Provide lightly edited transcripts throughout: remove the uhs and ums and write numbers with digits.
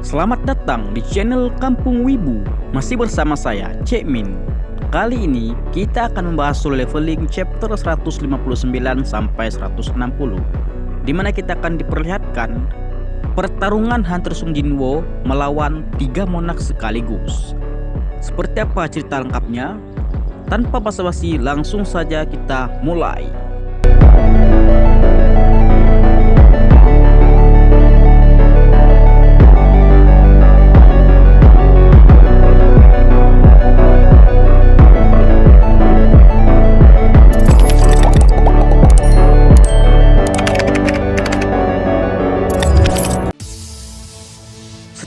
Selamat datang di channel Kampung Wibu. Masih bersama saya, Cek Min. Kali ini kita akan membahas solo leveling chapter 159 sampai 160, di mana kita akan diperlihatkan pertarungan Hunter Sung Jinwo melawan 3 monark sekaligus. Seperti apa cerita lengkapnya? Tanpa basa-basi, langsung saja kita mulai.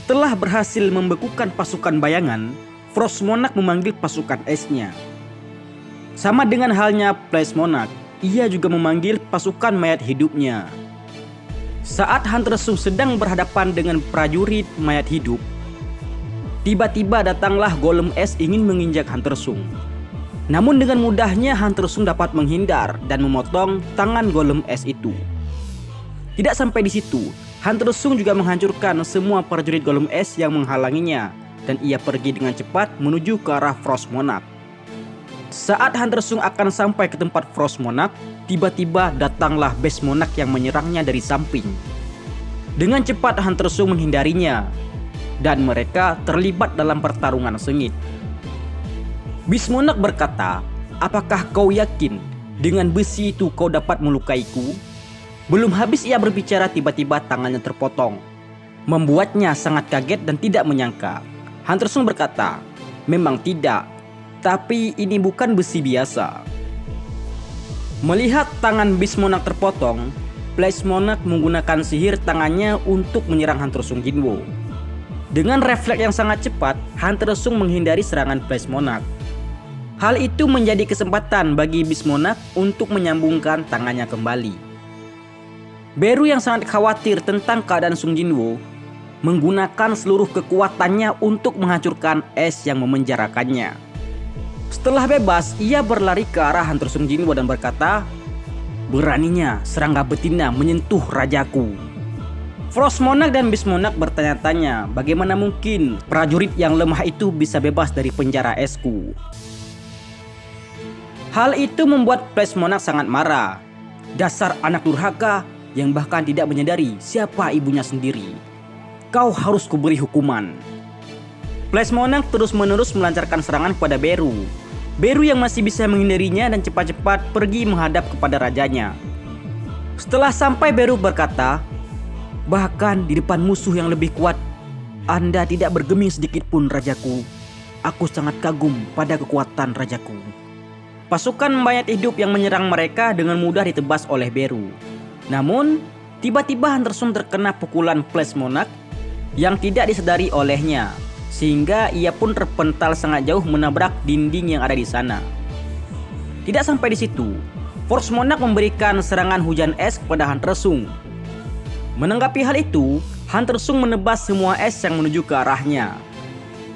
Setelah berhasil membekukan pasukan bayangan, Frost Monarch memanggil pasukan esnya. Sama dengan halnya Flash Monarch, ia juga memanggil pasukan mayat hidupnya. Saat Hunter Sung sedang berhadapan dengan prajurit mayat hidup, tiba-tiba datanglah golem es ingin menginjak Hunter Sung. Namun dengan mudahnya Hunter Sung dapat menghindar dan memotong tangan golem es itu. Tidak sampai di situ, Hunter Sung juga menghancurkan semua prajurit golem es yang menghalanginya, dan ia pergi dengan cepat menuju ke arah Frost Monarch. Saat Hunter Sung akan sampai ke tempat Frost Monarch, tiba-tiba datanglah Beast Monarch yang menyerangnya dari samping. Dengan cepat Hunter Sung menghindarinya, dan mereka terlibat dalam pertarungan sengit. Beast Monarch berkata, "Apakah kau yakin dengan besi itu kau dapat melukaiku?" Belum habis ia berbicara, tiba-tiba tangannya terpotong, membuatnya sangat kaget dan tidak menyangka. Hunter Sung berkata, "Memang tidak, tapi ini bukan besi biasa." Melihat tangan Beast Monarch terpotong, Flash Monarch menggunakan sihir tangannya untuk menyerang Hunter Sung Jinwo. Dengan refleks yang sangat cepat, Hunter Sung menghindari serangan Flash Monarch. Hal itu menjadi kesempatan bagi Beast Monarch untuk menyambungkan tangannya kembali. Beru yang sangat khawatir tentang keadaan Sung Jinwo menggunakan seluruh kekuatannya untuk menghancurkan es yang memenjarakannya. Setelah bebas, ia berlari ke arah Hunter Sung Jinwo dan berkata, "Beraninya serangga betina menyentuh rajaku." Frost Monarch dan Beast Monarch bertanya-tanya, bagaimana mungkin prajurit yang lemah itu bisa bebas dari penjara esku. Hal itu membuat Flash Monarch sangat marah. "Dasar anak durhaka yang bahkan tidak menyadari siapa ibunya sendiri. Kau harus kuberi hukuman." Flash Monarch terus-menerus melancarkan serangan kepada Beru. Beru yang masih bisa menghindarinya dan cepat-cepat pergi menghadap kepada rajanya. Setelah sampai, Beru berkata, "Bahkan di depan musuh yang lebih kuat, Anda tidak bergeming sedikit pun, rajaku. Aku sangat kagum pada kekuatan rajaku." Pasukan mayat hidup yang menyerang mereka dengan mudah ditebas oleh Beru. Namun, tiba-tiba Hunter Sung terkena pukulan Flash Monarch yang tidak disadari olehnya, sehingga ia pun terpental sangat jauh menabrak dinding yang ada di sana. Tidak sampai di situ, Frost Monarch memberikan serangan hujan es kepada Hunter Sung. Menanggapi hal itu, Hunter Sung menebas semua es yang menuju ke arahnya.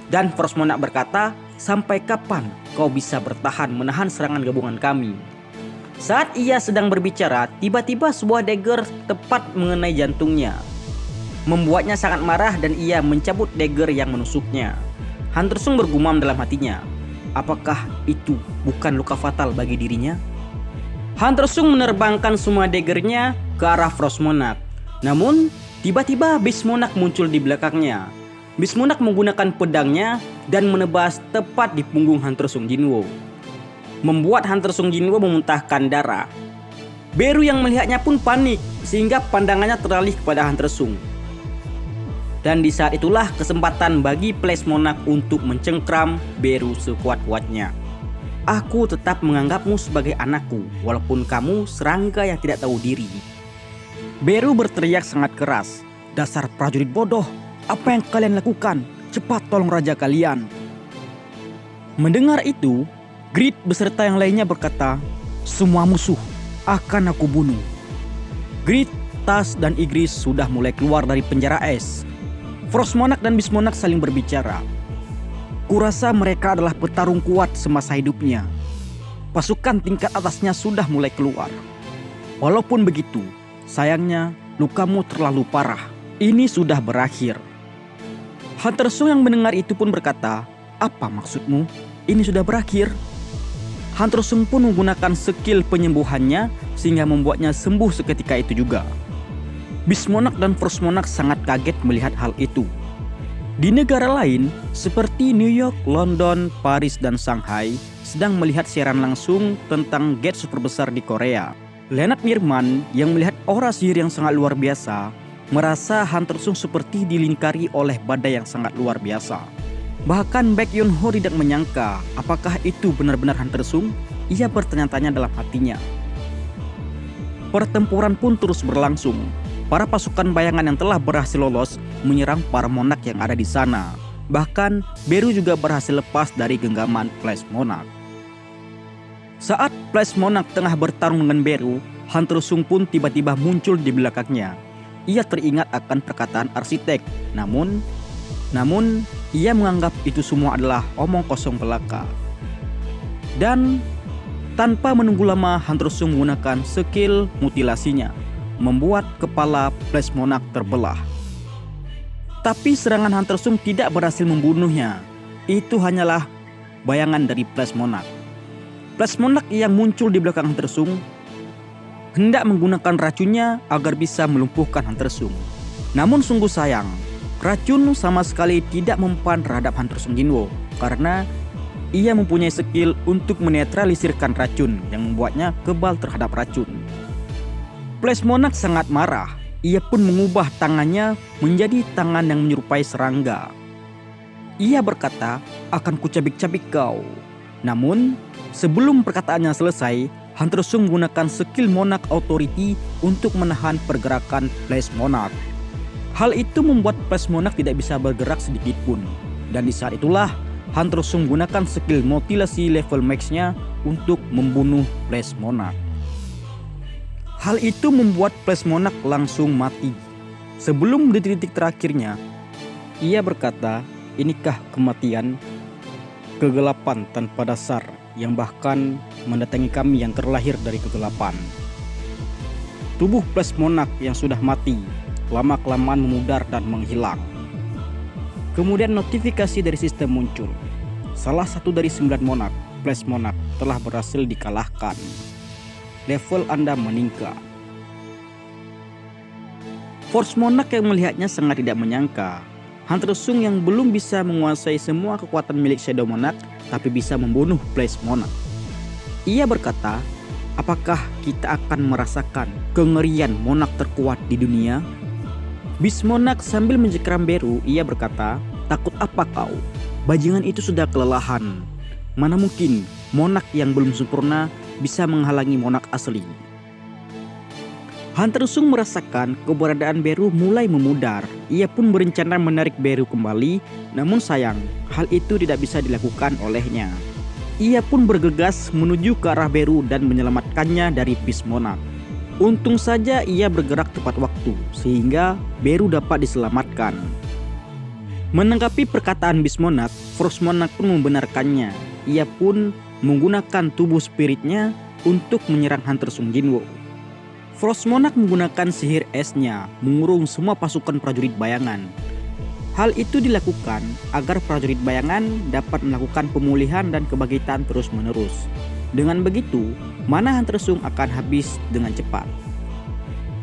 Dan Frost Monarch berkata, "Sampai kapan kau bisa bertahan menahan serangan gabungan kami?" Saat ia sedang berbicara, tiba-tiba sebuah dagger tepat mengenai jantungnya, membuatnya sangat marah dan ia mencabut dagger yang menusuknya. Hunter Sung bergumam dalam hatinya, apakah itu bukan luka fatal bagi dirinya? Hunter Sung menerbangkan semua daggernya ke arah Frost Monarch. Namun, tiba-tiba Beast Monarch muncul di belakangnya. Beast Monarch menggunakan pedangnya dan menebas tepat di punggung Hunter Sung Jinwo, membuat Hunter Sung Jinwo memuntahkan darah. Beru yang melihatnya pun panik, sehingga pandangannya teralih kepada Hunter Sung. Dan di saat itulah kesempatan bagi Flash Monarch untuk mencengkram Beru sekuat-kuatnya. "Aku tetap menganggapmu sebagai anakku, walaupun kamu serangga yang tidak tahu diri." Beru berteriak sangat keras, "Dasar prajurit bodoh, apa yang kalian lakukan? Cepat tolong raja kalian." Mendengar itu, Grid beserta yang lainnya berkata, "Semua musuh akan aku bunuh." Grid, Tas, dan Igris sudah mulai keluar dari penjara es. Frost Monarch dan Beast Monarch saling berbicara. "Kurasa mereka adalah petarung kuat semasa hidupnya. Pasukan tingkat atasnya sudah mulai keluar. Walaupun begitu, sayangnya lukamu terlalu parah. Ini sudah berakhir." Hunter Sung yang mendengar itu pun berkata, "Apa maksudmu? Ini sudah berakhir." Hunter Sung pun menggunakan skill penyembuhannya sehingga membuatnya sembuh seketika itu juga. Beast Monarch dan Frost Monarch sangat kaget melihat hal itu. Di negara lain seperti New York, London, Paris, dan Shanghai sedang melihat siaran langsung tentang gate super besar di Korea. Leonard Mirman yang melihat aura sihir yang sangat luar biasa merasa Hunter Sung seperti dilingkari oleh badai yang sangat luar biasa. Bahkan Baek Yoon Ho tidak menyangka apakah itu benar-benar Hunter Sung. Ia bertanya-tanya dalam hatinya. Pertempuran pun terus berlangsung. Para pasukan bayangan yang telah berhasil lolos menyerang para monark yang ada di sana. Bahkan Beru juga berhasil lepas dari genggaman Flash Monarch. Saat Flash Monarch tengah bertarung dengan Beru, Hunter Sung pun tiba-tiba muncul di belakangnya. Ia teringat akan perkataan arsitek, namun ia menganggap itu semua adalah omong kosong belaka. Dan tanpa menunggu lama, Hunter Sung menggunakan skill mutilasinya, membuat kepala Flash Monarch terbelah. Tapi serangan Hunter Sung tidak berhasil membunuhnya. Itu hanyalah bayangan dari Flash Monarch. Flash Monarch yang muncul di belakang Hunter Sung hendak menggunakan racunnya agar bisa melumpuhkan Hunter Sung. Namun sungguh sayang, racun sama sekali tidak mempan terhadap Hunter Sung Jinwoo karena ia mempunyai skill untuk menetralisirkan racun yang membuatnya kebal terhadap racun. Flash Monarch sangat marah. Ia pun mengubah tangannya menjadi tangan yang menyerupai serangga. Ia berkata, "Akan kucabik-cabik kau." Namun, sebelum perkataannya selesai, Hunter Sung menggunakan skill Monarch Authority untuk menahan pergerakan Flash Monarch. Hal itu membuat Flash Monarch tidak bisa bergerak sedikit pun. Dan di saat itulah, Hunter Sung menggunakan skill mutilasi level max-nya untuk membunuh Flash Monarch. Hal itu membuat Flash Monarch langsung mati. Sebelum detik-detik terakhirnya, ia berkata, "Inikah kematian? Kegelapan tanpa dasar yang bahkan mendatangi kami yang terlahir dari kegelapan." Tubuh Flash Monarch yang sudah mati lama-kelamaan memudar dan menghilang. Kemudian notifikasi dari sistem muncul. Salah satu dari 9 Monarch, Flash Monarch, telah berhasil dikalahkan. Level Anda meningkat. Force Monarch yang melihatnya sangat tidak menyangka Hunter Sung yang belum bisa menguasai semua kekuatan milik Shadow Monarch tapi bisa membunuh Flash Monarch. Ia berkata, "Apakah kita akan merasakan kengerian Monarch terkuat di dunia?" Beast Monarch sambil mencekram Beru, ia berkata, "Takut apa kau? Bajingan itu sudah kelelahan. Mana mungkin Monarch yang belum sempurna bisa menghalangi Monarch asli." Hunter Sung merasakan keberadaan Beru mulai memudar. Ia pun berencana menarik Beru kembali, namun sayang, hal itu tidak bisa dilakukan olehnya. Ia pun bergegas menuju ke arah Beru dan menyelamatkannya dari Beast Monarch. Untung saja ia bergerak tepat waktu, sehingga Beru dapat diselamatkan. Menanggapi perkataan Beast Monarch, Frost Monarch pun membenarkannya. Ia pun menggunakan tubuh spiritnya untuk menyerang Hunter Sung Jinwoo. Frost Monarch menggunakan sihir esnya mengurung semua pasukan prajurit bayangan. Hal itu dilakukan agar prajurit bayangan dapat melakukan pemulihan dan kebangkitan terus-menerus. Dengan begitu, mana Hunter Sung akan habis dengan cepat.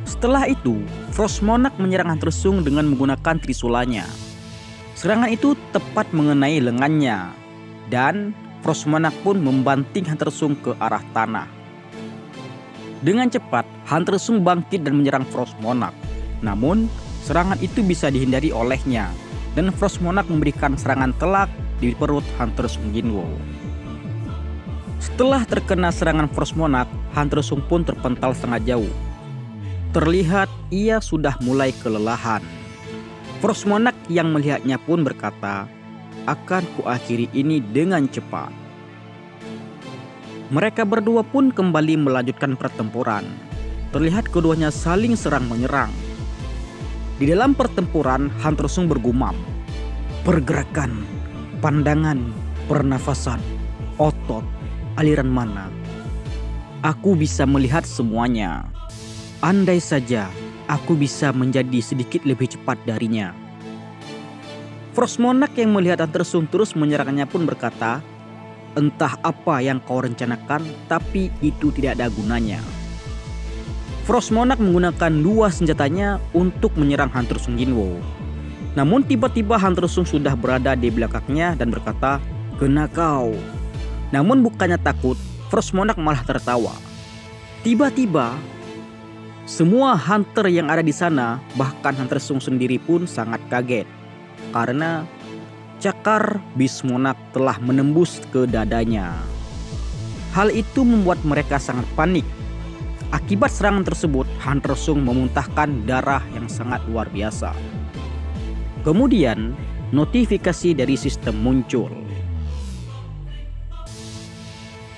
Setelah itu, Frost Monarch menyerang Hunter Sung dengan menggunakan trisulanya. Serangan itu tepat mengenai lengannya, dan Frost Monarch pun membanting Hunter Sung ke arah tanah. Dengan cepat, Hunter Sung bangkit dan menyerang Frost Monarch. Namun, serangan itu bisa dihindari olehnya, dan Frost Monarch memberikan serangan telak di perut Hunter Sung Jinwoo. Setelah terkena serangan Frost Monarch, Hunter Sung pun terpental sangat jauh. Terlihat ia sudah mulai kelelahan. Frost Monarch yang melihatnya pun berkata, "Akan kuakhiri ini dengan cepat." Mereka berdua pun kembali melanjutkan pertempuran. Terlihat keduanya saling serang menyerang. Di dalam pertempuran, Hunter Sung bergumam, "Pergerakan, pandangan, pernafasan, otot, aliran mana. Aku bisa melihat semuanya. Andai saja aku bisa menjadi sedikit lebih cepat darinya." Frost Monarch yang melihat Hunter Sung terus menyerangnya pun berkata, "Entah apa yang kau rencanakan, tapi itu tidak ada gunanya." Frost Monarch menggunakan dua senjatanya untuk menyerang Hunter Sung Jinwoo. Namun tiba-tiba Hunter Sung sudah berada di belakangnya dan berkata, "Kena kau." Namun bukannya takut, Frost Monarch malah tertawa. Tiba-tiba, semua hunter yang ada di sana, bahkan Hunter Sung sendiri pun sangat kaget. Karena cakar Beast Monarch telah menembus ke dadanya. Hal itu membuat mereka sangat panik. Akibat serangan tersebut, Hunter Sung memuntahkan darah yang sangat luar biasa. Kemudian, notifikasi dari sistem muncul.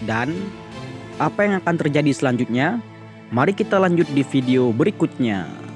Dan apa yang akan terjadi selanjutnya? Mari kita lanjut di video berikutnya.